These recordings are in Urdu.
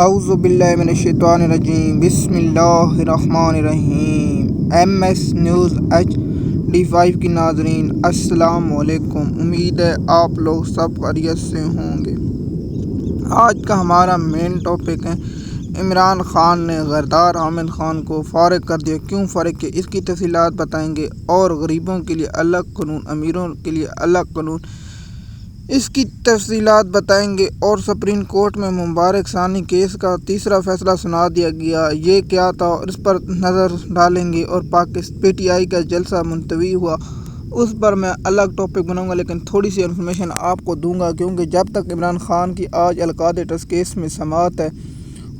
اعوذ باللہ من الشیطان الرجیم بسم اللہ الرحمن الرحیم۔ MS نیوز HD5 کی ناظرین السلام علیکم، امید ہے آپ لوگ سب خیریت سے ہوں گے۔ آج کا ہمارا مین ٹاپک ہے عمران خان نے غدار حامد خان کو فارغ کر دیا، کیوں فارغ کیا، اس کی تفصیلات بتائیں گے، اور غریبوں کے لیے الگ قانون، امیروں کے لیے الگ قانون، اس کی تفصیلات بتائیں گے، اور سپریم کورٹ میں مبارک ثانی کیس کا تیسرا فیصلہ سنا دیا گیا، یہ کیا تھا اور اس پر نظر ڈالیں گے، اور PTI کا جلسہ ملتوی ہوا، اس پر میں الگ ٹاپک بناؤں گا، لیکن تھوڑی سی انفارمیشن آپ کو دوں گا، کیونکہ جب تک عمران خان کی آج القاضی ٹرسٹ کیس میں سماعت ہے،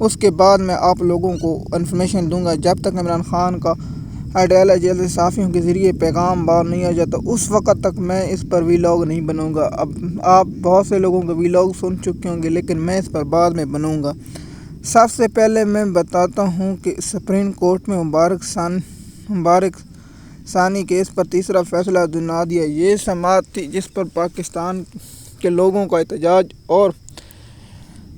اس کے بعد میں آپ لوگوں کو انفارمیشن دوں گا۔ جب تک عمران خان کا آئیڈیالوجی جیسے صحافیوں کے ذریعے پیغام باہر نہیں آ جاتا، اس وقت تک میں اس پر ویلاگ نہیں بناؤں گا۔ اب آپ بہت سے لوگوں کے ویلاگ سن چکے ہوں گے، لیکن میں اس پر بعد میں بناؤں گا۔ سب سے پہلے میں بتاتا ہوں کہ سپریم کورٹ میں مبارک ثانی کیس پر تیسرا فیصلہ سنا دیا۔ یہ سماعت تھی جس پر پاکستان کے لوگوں کا احتجاج اور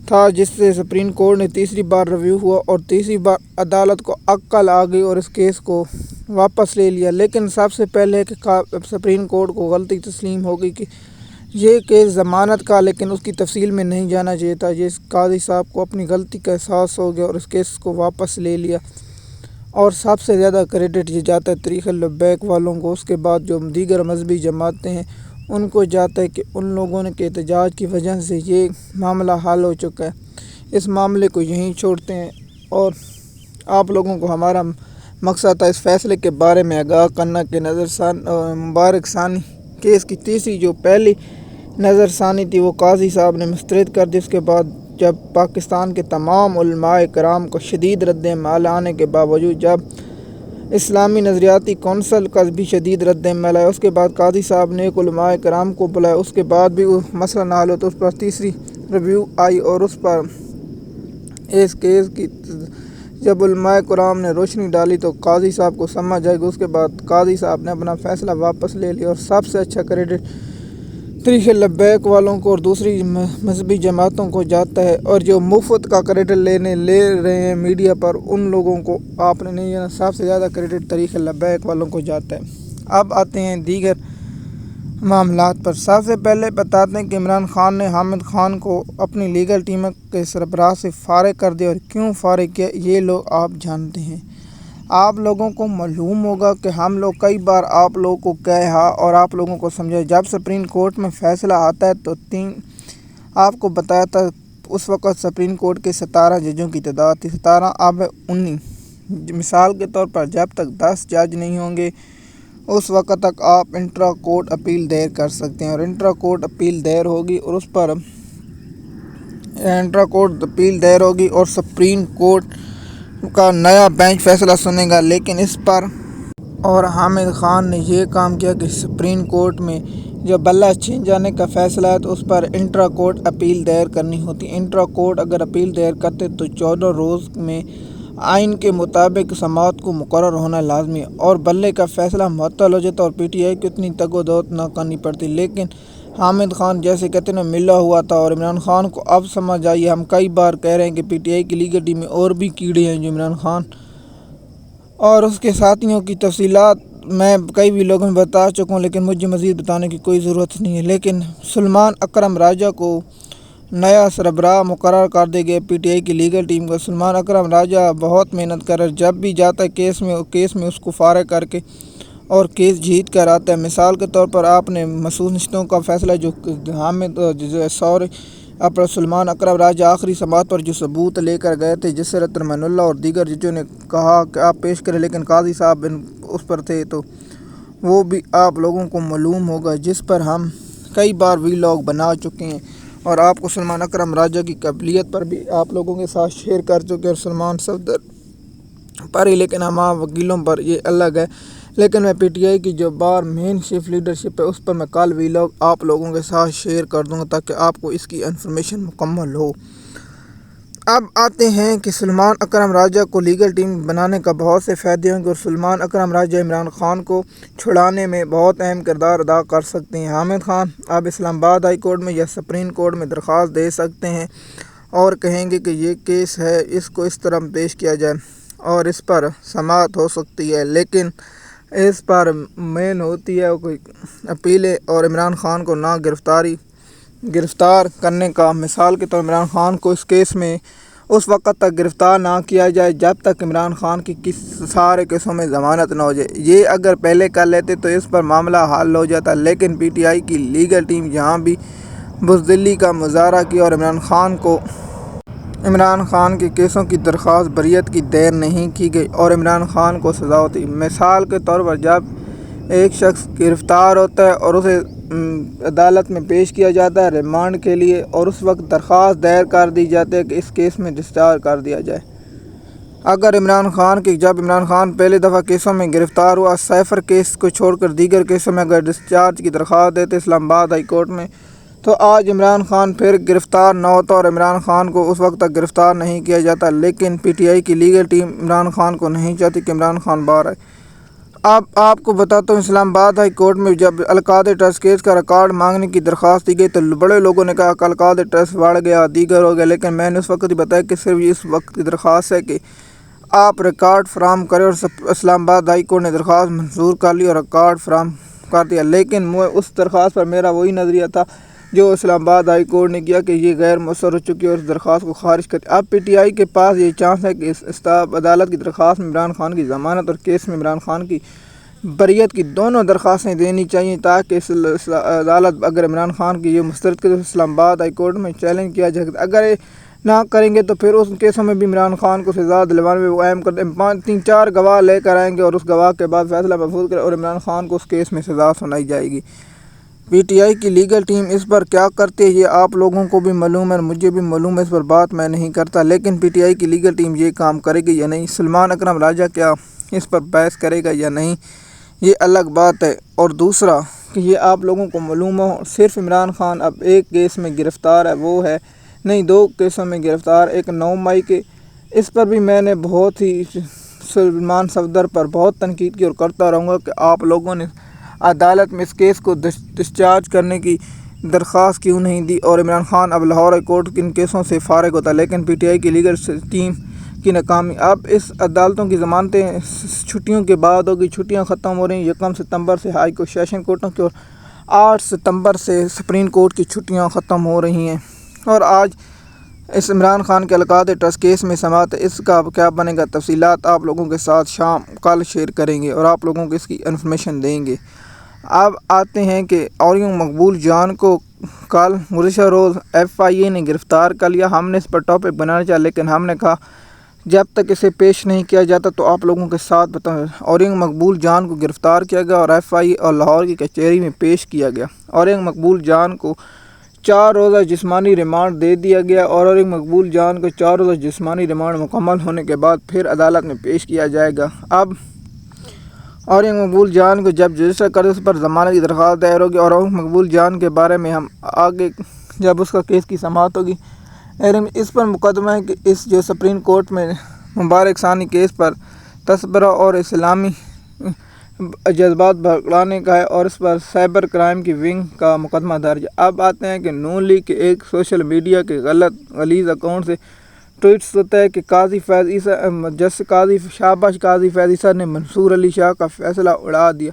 تھا، جس سے سپریم کورٹ نے تیسری بار ریویو ہوا اور تیسری بار عدالت کو عقل آ گئی اور اس کیس کو واپس لے لیا۔ لیکن سب سے پہلے کہ سپریم کورٹ کو غلطی تسلیم ہو گئی کہ یہ کیس ضمانت کا، لیکن اس کی تفصیل میں نہیں جانا چاہیے تھا۔ یہ قاضی صاحب کو اپنی غلطی کا احساس ہو گیا اور اس کیس کو واپس لے لیا، اور سب سے زیادہ کریڈٹ یہ جاتا ہے تحریک لبیک والوں کو، اس کے بعد جو دیگر مذہبی جماعتیں ہیں ان کو جاتا ہے کہ ان لوگوں کے احتجاج کی وجہ سے یہ معاملہ حل ہو چکا ہے۔ اس معاملے کو یہیں چھوڑتے ہیں، اور آپ لوگوں کو ہمارا مقصد تھا اس فیصلے کے بارے میں آگاہ کرنا کہ مبارک ثانی کیس کی تیسری جو پہلی نظر ثانی تھی وہ قاضی صاحب نے مسترد کر دی۔ اس کے بعد جب پاکستان کے تمام علماء کرام کو شدید رد عمل آنے کے باوجود، جب اسلامی نظریاتی کونسل کا بھی شدید رد عمل آیا، اس کے بعد قاضی صاحب نے ایک علماء کرام کو بلایا، اس کے بعد بھی وہ مسئلہ نہ حل ہو تو اس پر تیسری ریویو آئی، اور اس پر اس کیس کی جب علماء کرام نے روشنی ڈالی تو قاضی صاحب کو سمجھ آئے گی۔ اس کے بعد قاضی صاحب نے اپنا فیصلہ واپس لے لیا، اور سب سے اچھا کریڈٹ تحریک لبیک والوں کو اور دوسری مذہبی جماعتوں کو جاتا ہے، اور جو مفت کا کریڈٹ لے رہے ہیں میڈیا پر ان لوگوں کو آپ نے نہیں جانا، سب سے زیادہ کریڈٹ تحریک لبیک والوں کو جاتا ہے۔ اب آتے ہیں دیگر معاملات پر۔ سب سے پہلے بتاتے ہیں کہ عمران خان نے حامد خان کو اپنی لیگل ٹیم کے سربراہ سے فارغ کر دیا، اور کیوں فارغ کیا یہ لوگ آپ جانتے ہیں۔ آپ لوگوں کو معلوم ہوگا کہ ہم لوگ کئی بار آپ لوگوں کو کہا اور آپ لوگوں کو سمجھا، جب سپریم کورٹ میں فیصلہ آتا ہے تو آپ کو بتایا تھا، اس وقت سپریم کورٹ کے 17 ججوں کی تعداد تھی، 17 اب 19۔ مثال کے طور پر جب تک 10 جج نہیں ہوں گے اس وقت تک آپ انٹرا کورٹ اپیل دائر کر سکتے ہیں، اور انٹرا کورٹ اپیل دائر ہوگی اور اس پر اور سپریم کورٹ کا نیا بینچ فیصلہ سنے گا۔ لیکن اس پر اور حامد خان نے یہ کام کیا کہ سپریم کورٹ میں جو بلہ چھین جانے کا فیصلہ ہے تو اس پر انٹرا کورٹ اپیل دائر کرنی ہوتی ہے۔ انٹرا کورٹ اگر اپیل دائر کرتے تو 14 روز میں آئین کے مطابق سماعت کو مقرر ہونا لازمی ہے، اور بلے کا فیصلہ معطل ہو جاتا اور PTI کو اتنی تگ و دو نہ کرنی پڑتی۔ لیکن حامد خان جیسے کہتے ہیں ملا ہوا تھا، اور عمران خان کو اب سمجھ آئی، ہم کئی بار کہہ رہے ہیں کہ PTI کی لیگل ٹیم میں اور بھی کیڑے ہیں جو عمران خان اور اس کے ساتھیوں کی تفصیلات میں کئی بھی لوگوں میں بتا چکا ہوں، لیکن مجھے مزید بتانے کی کوئی ضرورت نہیں ہے۔ لیکن سلمان اکرم راجہ کو نیا سربراہ مقرر کر دے گئے PTI کی لیگل ٹیم کا۔ سلمان اکرم راجہ بہت محنت کر رہا ہے، جب بھی جاتا ہے کیس میں اس کو فارغ کر کے اور کیس جیت کر آتا ہے۔ مثال کے طور پر آپ نے مسعود نشستوں کا فیصلہ جو سلمان اکرم راجہ آخری سماعت پر جو ثبوت لے کر گئے تھے، جس سے رتن اللہ اور دیگر ججوں نے کہا کہ آپ پیش کریں، لیکن قاضی صاحب اس پر تھے، تو وہ بھی آپ لوگوں کو معلوم ہوگا، جس پر ہم کئی بار ویلاگ بنا چکے ہیں، اور آپ کو سلمان اکرم راجہ کی قابلیت پر بھی آپ لوگوں کے ساتھ شیئر کر چکے ہیں، اور سلمان صفدر پر ہی، لیکن ہمارے وکیلوں پر یہ الگ ہے۔ لیکن میں PTI کی جو مین چیف لیڈرشپ ہے اس پر میں کل ویلاگ آپ لوگوں کے ساتھ شیئر کر دوں گا تاکہ آپ کو اس کی انفارمیشن مکمل ہو۔ اب آتے ہیں کہ سلمان اکرم راجہ کو لیگل ٹیم بنانے کا بہت سے فائدے ہوں گے، اور سلمان اکرم راجہ عمران خان کو چھڑانے میں بہت اہم کردار ادا کر سکتے ہیں۔ حامد خان اب اسلام آباد ہائی کورٹ میں یا سپریم کورٹ میں درخواست دے سکتے ہیں، اور کہیں گے کہ یہ کیس ہے، اس کو اس طرح پیش کیا جائے اور اس پر سماعت ہو سکتی ہے، لیکن اس پر مین ہوتی ہے کوئی اپیلیں اور عمران خان کو نہ گرفتار کرنے کا۔ مثال کے طور عمران خان کو اس کیس میں اس وقت تک گرفتار نہ کیا جائے جب تک عمران خان کی سارے کیسوں میں ضمانت نہ ہو جائے۔ یہ اگر پہلے کر لیتے تو اس پر معاملہ حل ہو جاتا، لیکن پی ٹی آئی کی لیگل ٹیم جہاں بھی بزدلی کا مظاہرہ کیا اور عمران خان کے کیسوں کی درخواست بریت کی دیر نہیں کی گئی اور عمران خان کو سزا ہوتی۔ مثال کے طور پر جب ایک شخص گرفتار ہوتا ہے اور اسے عدالت میں پیش کیا جاتا ہے ریمانڈ کے لیے، اور اس وقت درخواست دائر کر دی جاتی ہے کہ اس کیس میں ڈسچارج کر دیا جائے۔ جب عمران خان پہلی دفعہ کیسوں میں گرفتار ہوا، سائفر کیس کو چھوڑ کر دیگر کیسوں میں اگر ڈسچارج کی درخواست دیتے اسلام آباد ہائی کورٹ میں، تو آج عمران خان پھر گرفتار نہ ہوتا اور عمران خان کو اس وقت تک گرفتار نہیں کیا جاتا، لیکن پی ٹی آئی کی لیگل ٹیم عمران خان کو نہیں چاہتی کہ عمران خان باہر آئے۔ اب آپ کو بتاتا ہوں، اسلام آباد ہائی کورٹ میں جب القادری ٹرسٹ کیس کا ریکارڈ مانگنے کی درخواست دی گئی تو بڑے لوگوں نے کہا کہ القادری ٹرسٹ بڑھ گیا، دیگر ہو گیا، لیکن میں نے اس وقت ہی بتایا کہ صرف اس وقت کی درخواست ہے کہ آپ ریکارڈ فراہم کریں، اور اسلام آباد ہائی کورٹ نے درخواست منظور کر لی اور ریکارڈ فراہم کر دیا، لیکن اس درخواست پر میرا وہی نظریہ تھا جو اسلام آباد ہائی کورٹ نے کیا کہ یہ غیر مؤثر ہو چکی ہے اور اس درخواست کو خارج کر۔ اب پی ٹی آئی کے پاس یہ چانس ہے کہ اس عدالت کی درخواست میں عمران خان کی ضمانت اور کیس میں عمران خان کی بریت کی دونوں درخواستیں دینی چاہیے، تاکہ اس عدالت اگر عمران خان کی یہ مسترد کرے تو اسلام آباد ہائی کورٹ میں چیلنج کیا جائے گا۔ اگر نہ کریں گے تو پھر اس کیسوں میں بھی عمران خان کو سزا دلوانے میں وہ اہم کرتے ہیں، 3-4 گواہ لے کر آئیں گے اور اس گواہ کے بعد فیصلہ محفوظ کرے اور عمران خان کو اس کیس میں سزا سنائی جائے گی۔ پی ٹی آئی کی لیگل ٹیم اس پر کیا کرتی ہے یہ آپ لوگوں کو بھی معلوم ہے، مجھے بھی معلوم ہے، اس پر بات میں نہیں کرتا، لیکن پی ٹی آئی کی لیگل ٹیم یہ کام کرے گی یا نہیں، سلمان اکرم راجہ کیا اس پر بحث کرے گا یا نہیں، یہ الگ بات ہے۔ اور دوسرا کہ یہ آپ لوگوں کو معلوم ہو، صرف عمران خان اب ایک کیس میں گرفتار ہے، وہ ہے نہیں 2 کیسوں میں گرفتار، ایک 9 مئی کے، اس پر بھی میں نے بہت ہی سلمان صفدر پر بہت تنقید کی اور کرتا رہوں گا کہ آپ لوگوں نے عدالت میں اس کیس کو ڈسچارج کرنے کی درخواست کیوں نہیں دی، اور عمران خان اب لاہور ہائی کورٹ کن کیسوں سے فارغ ہوتا ہے، لیکن پی ٹی آئی کی لیگل ٹیم کی ناکامی۔ اب اس عدالتوں کی ضمانتیں چھٹیوں کے بعد ہوگی، چھٹیاں ختم ہو رہی ہیں، 1 ستمبر سے ہائی کورٹ سیشن کورٹوں کی اور 8 ستمبر سے سپریم کورٹ کی چھٹیاں ختم ہو رہی ہیں، اور آج اس عمران خان کے القادری ٹرسٹ کیس میں سماعت ہے، اس کا کیا بنے گا، تفصیلات آپ لوگوں کے ساتھ کل شیئر کریں گے اور آپ لوگوں کو اس کی انفارمیشن دیں گے۔ اب آتے ہیں کہ اورنگ مقبول جان کو کل گزشتہ روز ایف آئی اے نے گرفتار کر لیا۔ ہم نے اس پر ٹاپک بنانا چاہا، لیکن ہم نے کہا جب تک اسے پیش نہیں کیا جاتا تو آپ لوگوں کے ساتھ بتاؤں۔ اورنگ مقبول جان کو گرفتار کیا گیا اور ایف آئی اے اور لاہور کی کچہری میں پیش کیا گیا۔ اورنگ مقبول جان کو 4 روزہ جسمانی ریمانڈ دے دیا گیا اور اورنگ مقبول جان کو 4 روزہ جسمانی ریمانڈ مکمل ہونے کے بعد پھر عدالت میں پیش کیا جائے گا۔ اب اورنگ مقبول جان کو جب رجسٹر کرے اس پر ضمانت کی درخواست دائر ہوگی، اور اورنگ مقبول جان کے بارے میں ہم آگے جب اس کا کیس کی سماعت ہوگی اس پر مقدمہ ہے کہ اس جو سپریم کورٹ میں مبارک ثانی کیس پر تذکرہ اور اسلامی جذبات بھڑکانے کا ہے اور اس پر سائبر کرائم کی ونگ کا مقدمہ درج ہے۔ اب آتے ہیں کہ نون لیگ کے ایک سوشل میڈیا کے غلیظ اکاؤنٹ سے ٹویٹس ہوتا ہے کہ شاباش قاضی فیض عیسیٰ نے منصور علی شاہ کا فیصلہ اڑا دیا۔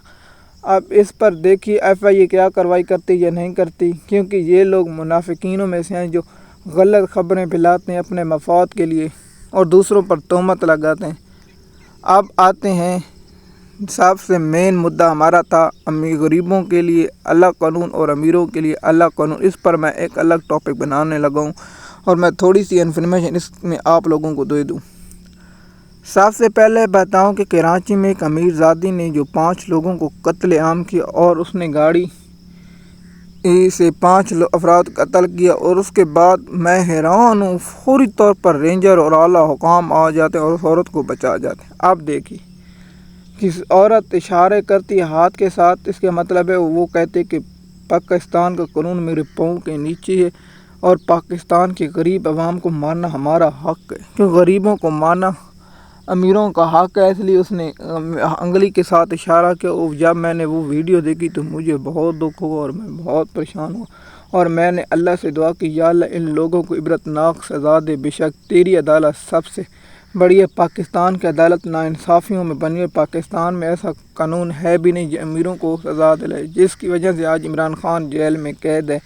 اب اس پر دیکھیے ایف آئی اے کیا کارروائی کرتی یا نہیں کرتی، کیونکہ یہ لوگ منافقینوں میں سے ہیں جو غلط خبریں پھیلاتے ہیں اپنے مفاد کے لیے اور دوسروں پر تہمت لگاتے ہیں۔ اب آتے ہیں سب سے مین مدعا ہمارا تھا غریبوں کے لیے الگ قانون اور امیروں کے لیے الگ قانون، اس پر میں ایک الگ ٹاپک بنانے لگا ہوں اور میں تھوڑی سی انفارمیشن اس میں آپ لوگوں کو دے دوں۔ سب سے پہلے بتاؤں کہ کراچی میں ایک امیر زادی نے جو 5 لوگوں کو قتل عام کیا اور اس نے گاڑی سے 5 افراد قتل کیا، اور اس کے بعد میں حیران ہوں فوری طور پر رینجر اور اعلیٰ حکام آ جاتے ہیں اور اس عورت کو بچا جاتے ہیں۔ اب دیکھیے کہ عورت اشارے کرتی ہے ہاتھ کے ساتھ، اس کا مطلب ہے وہ کہتے کہ پاکستان کا قانون میرے پاؤں کے نیچے ہے اور پاکستان کے غریب عوام کو مارنا ہمارا حق ہے، کیونکہ غریبوں کو مارنا امیروں کا حق ہے، اس لیے اس نے انگلی کے ساتھ اشارہ کیا۔ جب میں نے وہ ویڈیو دیکھی تو مجھے بہت دکھ ہوا اور میں بہت پریشان ہوا اور میں نے اللہ سے دعا کی یا اللہ ان لوگوں کو عبرتناک سزا دے، بے شک تیری عدالت سب سے بڑی ہے۔ پاکستان کی عدالت ناانصافیوں میں بنی ہے، پاکستان میں ایسا قانون ہے بھی نہیں جو امیروں کو سزا دلائے، جس کی وجہ سے آج عمران خان جیل میں قید ہے۔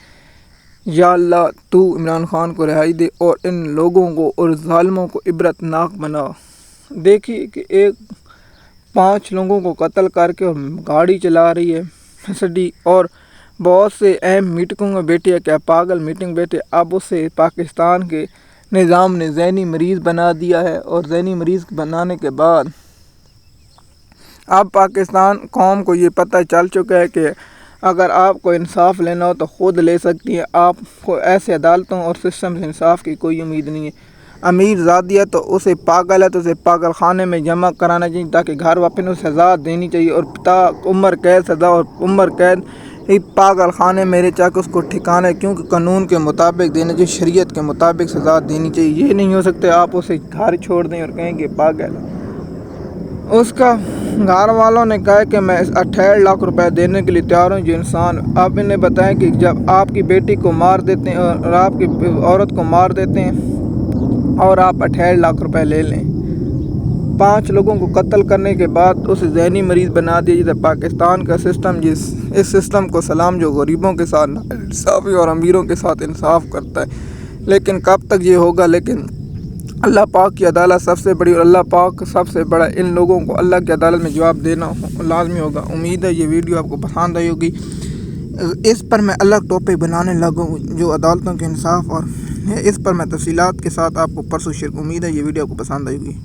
یا اللہ تو عمران خان کو رہائی دے اور ان لوگوں کو اور ظالموں کو عبرتناک بنا۔ دیکھیے کہ 5 لوگوں کو قتل کر کے گاڑی چلا رہی ہے سڈی، اور بہت سے اہم میٹنگوں میں بیٹھے ہے، کیا پاگل میٹنگ بیٹھے۔ اب اسے پاکستان کے نظام نے ذہنی مریض بنا دیا ہے، اور ذہنی مریض بنانے کے بعد اب پاکستان قوم کو یہ پتہ چل چکا ہے کہ اگر آپ کو انصاف لینا ہو تو خود لے سکتی ہے، آپ کو ایسے عدالتوں اور سسٹم سے انصاف کی کوئی امید نہیں ہے۔ امیر زادی ہے تو اسے پاگل ہے تو اسے پاگل خانے میں جمع کرانا چاہیے، تاکہ گھر واپس اسے سزا دینی چاہیے، اور عمر قید سزا اور عمر قید پاگل خانے میرے چاہے اس کو ٹھکانا ہے، کیونکہ قانون کے مطابق دینا چاہیے، شریعت کے مطابق سزا دینی چاہیے۔ یہ نہیں ہو سکتے آپ اسے گھر چھوڑ دیں اور کہیں کہ پاگل ہے۔ اس کا گھر والوں نے کہا کہ میں 68 لاکھ روپے دینے کے لیے تیار ہوں جو انسان۔ آپ انہیں بتائیں کہ جب آپ کی بیٹی کو مار دیتے ہیں اور آپ کی عورت کو مار دیتے ہیں اور آپ 68 لاکھ روپے لے لیں، 5 لوگوں کو قتل کرنے کے بعد اسے ذہنی مریض بنا دیا جاتا ہے۔ پاکستان کا سسٹم اس سسٹم کو سلام جو غریبوں کے ساتھ انصافی اور امیروں کے ساتھ انصاف کرتا ہے، لیکن کب تک یہ ہوگا؟ لیکن اللہ پاک کی عدالت سب سے بڑی، اور اللہ پاک سب سے بڑا، ان لوگوں کو اللہ کی عدالت میں جواب دینا لازمی ہوگا۔ امید ہے یہ ویڈیو آپ کو پسند آئی ہوگی۔ اس پر میں الگ ٹاپک بنانے لگا ہوں جو عدالتوں کے انصاف، اور اس پر میں تفصیلات کے ساتھ آپ کو پرسوں شیئر۔ امید ہے یہ ویڈیو آپ کو پسند آئی ہوگی۔